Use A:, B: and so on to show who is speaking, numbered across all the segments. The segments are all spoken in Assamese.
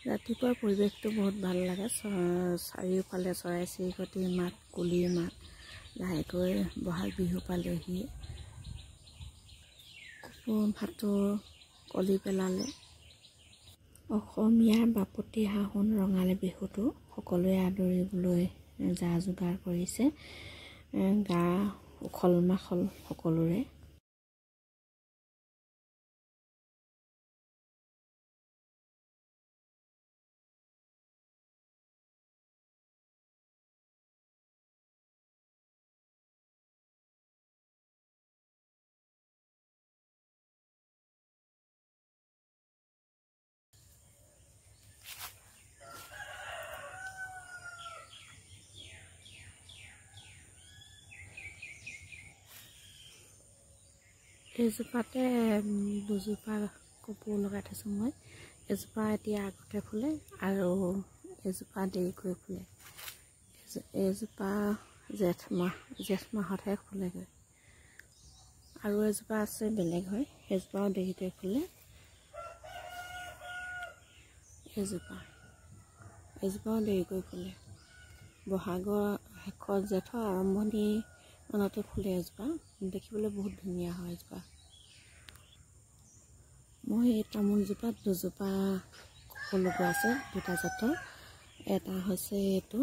A: ৰাতিপুৱাৰ পৰিৱেশটো বহুত ভাল লাগে। চাৰিওফালে চৰাই চিৰিকটিৰ মাত, কুলিৰ মাত। লাহেকৈ বহাগ বিহু পালেহি। ভাটৌ কলি পেলালে। অসমীয়াৰ বাপতি সাহোন ৰঙালী বিহুটো সকলোৱে আদৰিবলৈ যা যোগাৰ কৰিছে। গা উখল মাখল সকলোৰে। এইজোপাতে দুজোপা কপৌ লগাই থৈছোঁ মই। এজোপা এতিয়া আগতে ফুলে আৰু এজোপা দেৰিকৈ ফুলে। এইজোপা জেঠ মাহতহে ফুলেগৈ। আৰু এজোপা আছে বেলেগ হয়, সেইজোপাও দেৰিকৈ ফুলে। এইজোপাও দেৰিকৈ ফুলে। বহাগৰ শেষত জেঠৰ আৰম্ভণি মানতে ফুলে এজোপা। দেখিবলৈ বহুত ধুনীয়া হয় এজোপা। মই এই তামোলজোপাত দুজোপা কপৌ লগোৱা আছে, দুটা জাতৰ। এটা হৈছে এইটো,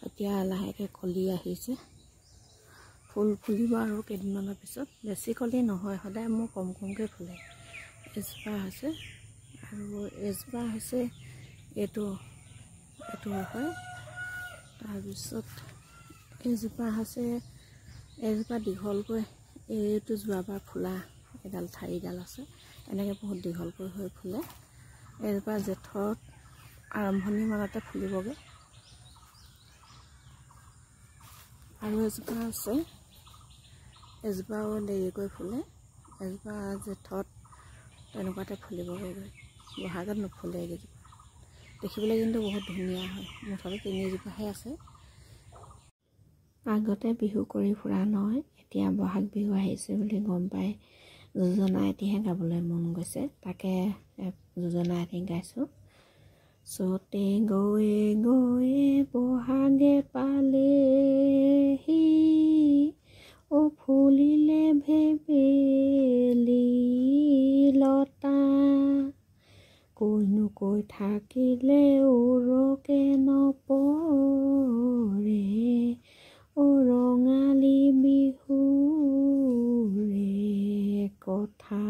A: এতিয়া লাহেকৈ কলি আহিছে। ফুল ফুলিব আৰু কেইদিনমানৰ পিছত। বেছি কলি নহয়, সদায় মোৰ কম কমকৈ ফুলে। এজোপা হৈছে আৰু এজোপা হৈছে এইটো হয়। তাৰপিছত এইজোপা হৈছে, এইজোপা দীঘলকৈ, এইটো যোৱাবাৰ ফুলা এডাল ঠাৰিডাল আছে, এনেকৈ বহুত দীঘলকৈ হৈ ফুলে। এইজোপা জেঠত আৰম্ভণি মানতে ফুলিবগৈ। আৰু এজোপা আছে, এজোপাও দেৰিকৈ ফুলে। এজোপা জেঠত তেনেকুৱাতে ফুলিবগৈ। বহাগত নুফুলে এইকেইজোপা। দেখিবলৈ কিন্তু বহুত ধুনীয়া হয়। মুঠতে তিনিজোপাহে আছে। আগতে বিহু কৰি ফুৰা নহয়, এতিয়া বহাগ বিহু আহিছে বুলি গম পাই যোজনা এটিহে গাবলৈ মন গৈছে। তাকে যোজনা এটি গাইছোঁ। চতে গৈয়ে গৈয়ে বহাগে পালেহি, অ ফুলিলে ভেবেলি লতা, কৈনো কৈ থাকিলে উৰকে নপৰে, অ ৰঙালী বিহুৰে কথা।